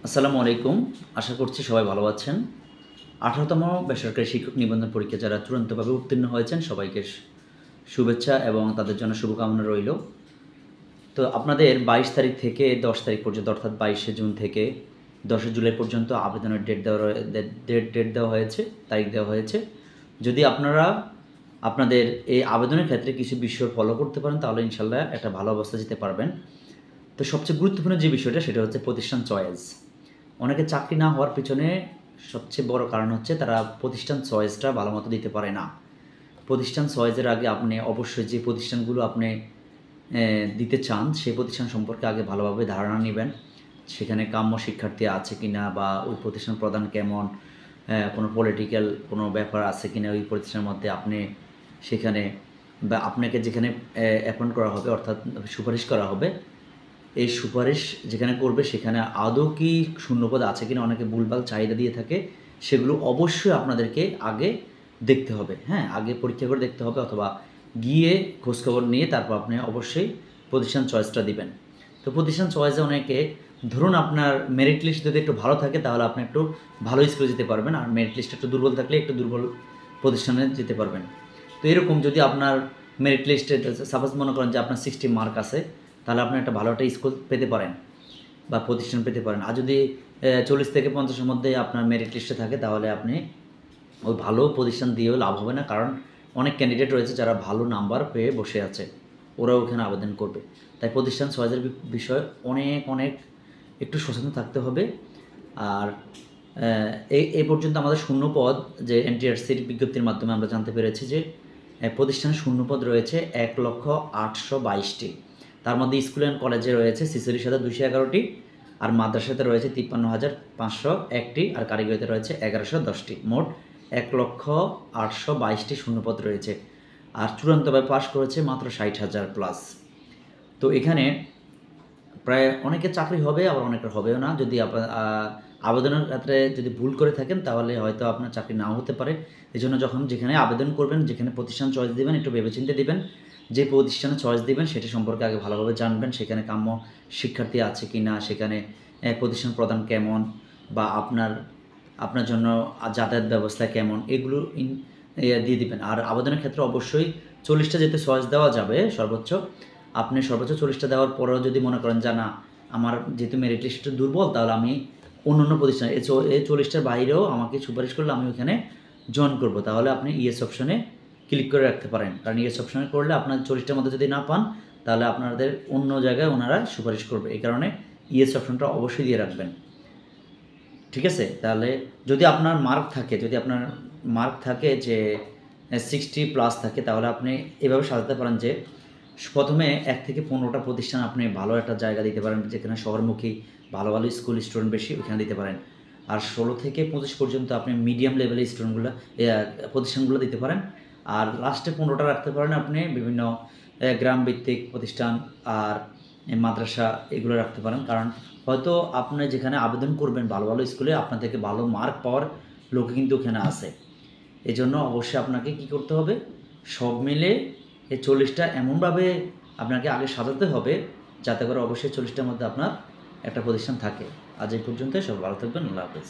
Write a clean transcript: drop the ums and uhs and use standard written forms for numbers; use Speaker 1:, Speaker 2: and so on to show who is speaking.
Speaker 1: আসসালামু আলাইকুম। আশা করছি সবাই ভালো আছেন। ১৮তম বেসরকারি শিক্ষক নিবন্ধন পরীক্ষা যারা চূড়ান্তভাবে উত্তীর্ণ হয়েছেন সবাইকে শুভেচ্ছা এবং তাদের জন্য শুভকামনা রইল। তো আপনাদের ২২ তারিখ থেকে ১০ তারিখ পর্যন্ত অর্থাৎ ২২শে জুন থেকে ১০ জুলাই পর্যন্ত আবেদনের ডেট দেওয়া হয়েছে, তারিখ দেওয়া হয়েছে। যদি আপনারা আপনাদের এই আবেদনের ক্ষেত্রে কিছু বিষয় ফলো করতে পারেন তাহলে ইনশাআল্লাহ একটা ভালো অবস্থায় যেতে পারবেন। তো সবচেয়ে গুরুত্বপূর্ণ যে বিষয়টা সেটা হচ্ছে প্রতিষ্ঠান চয়েস। অনেকে চাকরি না হওয়ার পিছনে সবচেয়ে বড় কারণ হচ্ছে তারা প্রতিষ্ঠান চয়েসটা ভালোমতো দিতে পারে না। প্রতিষ্ঠান চয়েসের আগে আপনি অবশ্যই যে প্রতিষ্ঠানগুলো আপনি দিতে চান সেই প্রতিষ্ঠান সম্পর্কে আগে ভালোভাবে ধারণা নেবেন। সেখানে কাম্য শিক্ষার্থী আছে কিনা বা ওই প্রতিষ্ঠান প্রধান কেমন, কোনো পলিটিক্যাল কোনো ব্যাপার আছে কিনা ওই প্রতিষ্ঠানের মধ্যে আপনি সেখানে বা আপনাকে যেখানে অ্যাপয়েন্ট করা হবে অর্থাৎ সুপারিশ করা হবে এই সুপারিশ যেখানে করবে সেখানে আদৌ কি শূন্যপদ আছে কিনা অনেকে ভুলভাল চাহিদা দিয়ে থাকে, সেগুলো অবশ্যই আপনাদেরকে আগে দেখতে হবে। হ্যাঁ, আগে পরীক্ষা করে দেখতে হবে অথবা গিয়ে খোঁজখবর নিয়ে তারপর আপনি অবশ্যই প্রতিষ্ঠান চয়েসটা দিবেন। তো প্রতিষ্ঠান চয়েসে অনেকে ধরুন আপনার মেরিট লিস্ট যদি একটু ভালো থাকে তাহলে আপনি একটু ভালো স্কুলে যেতে পারবেন, আর মেরিট লিস্ট একটু দুর্বল থাকলে একটু দুর্বল প্রতিষ্ঠানে যেতে পারবেন। তো এরকম যদি আপনার মেরিট লিস্টে সাপোজ মনে করেন যে আপনার 60 মার্ক আছে, তাহলে আপনি একটা ভালো একটা স্কুল পেতে পারেন বা প্রতিষ্ঠান পেতে পারেন। আর যদি 40 থেকে 50-এর মধ্যে আপনার মেরিট লিস্টে থাকে তাহলে আপনি ওই ভালো প্রতিষ্ঠান দিয়েও লাভ হবে না, কারণ অনেক ক্যান্ডিডেট রয়েছে যারা ভালো নাম্বার পেয়ে বসে আছে, ওরাও ওখানে আবেদন করবে। তাই প্রতিষ্ঠান চয়েসের বিষয়ে অনেক একটু সচেতন থাকতে হবে। আর এই পর্যন্ত আমাদের শূন্যপদ যে এনটিআরসির বিজ্ঞপ্তির মাধ্যমে আমরা জানতে পেরেছি যে প্রতিষ্ঠানে শূন্যপদ রয়েছে ১,৮২২টি। তার মধ্যে স্কুল অ্যান্ড কলেজে রয়েছে ৪৬,২১১টি, আর মাদ্রাসাতে রয়েছে ৫৩,৫০১টি, আর কারিগরিতে রয়েছে ১১১০টি। মোট ১,৮২২টি শূন্যপদ রয়েছে। আর চূড়ান্তভাবে পাশ করেছে মাত্র ৬০,০০০ প্লাস। তো এখানে প্রায় অনেকের চাকরি হবে আবার অনেকের হবেও না। যদি আবেদনের ক্ষেত্রে যদি ভুল করে থাকেন তাহলে হয়তো আপনার চাকরি নাও হতে পারে। এজন্য যেখানে আবেদন করবেন, যেখানে প্রতিষ্ঠান চয়েস দিবেন একটু ভেবেচিন্তে দিবেন। যে প্রতিষ্ঠানে চয়েস দিবেন সেটা সম্পর্কে আগে ভালোভাবে জানবেন, সেখানে কাম্য শিক্ষার্থী আছে কি না, সেখানে প্রতিষ্ঠান প্রদান কেমন বা আপনার জন্য যাতায়াত ব্যবস্থা কেমন, এগুলো দিয়ে দিবেন। আর আবেদনের ক্ষেত্রে অবশ্যই 40টা যেহেতু চয়েস দেওয়া যাবে সর্বোচ্চ, আপনি সর্বোচ্চ 40টা দেওয়ার পরেও যদি মনে করেন যে না আমার যেহেতু মেরিট লিস্টটা দুর্বল তাহলে আমি অন্য প্রতিষ্ঠান এই 40টার বাইরেও আমাকে সুপারিশ করলে আমি ওখানে জয়েন করব, তাহলে আপনি ইয়েস অপশনে ক্লিক করে রাখতে পারেন। কারণ ইয়েস অপশনে করলে আপনার 40টার মধ্যে যদি না পান তাহলে আপনাদের অন্য জায়গায় ওনারা সুপারিশ করবে। এই কারণে ইয়েস অপশনটা অবশ্যই দিয়ে রাখবেন। ঠিক আছে? তাহলে যদি আপনার মার্ক থাকে যে 60+ থাকে তাহলে আপনি এভাবে সাজাতে পারেন যে প্রথমে ১ থেকে ১৫টা প্রতিষ্ঠান আপনি ভালো একটা জায়গা দিতে পারেন, যেখানে শহরমুখী ভালো স্কুল স্টুডেন্ট বেশি, ওখানে দিতে পারেন। আর ১৬ থেকে ২৫ পর্যন্ত আপনি মিডিয়াম লেভেলের প্রতিষ্ঠানগুলো দিতে পারেন। আর লাস্টে ১৫টা রাখতে পারেন আপনি বিভিন্ন গ্রামভিত্তিক প্রতিষ্ঠান আর মাদ্রাসা, এগুলো রাখতে পারেন। কারণ হয়তো আপনি যেখানে আবেদন করবেন ভালো স্কুলে আপনার থেকে ভালো মার্ক পাওয়ার লোক কিন্তু ওখানে আছে। এজন্য অবশ্যই আপনাকে কী করতে হবে, সব মিলে এই 40টা এমনভাবে আপনাকে আগে সাজাতে হবে যাতে করে অবশ্যই 40টার মধ্যে আপনার একটা প্রতিষ্ঠান থাকে। আজ এই পর্যন্তই। সব ভালো থাকবেন। আল্লাহ হাফেজ।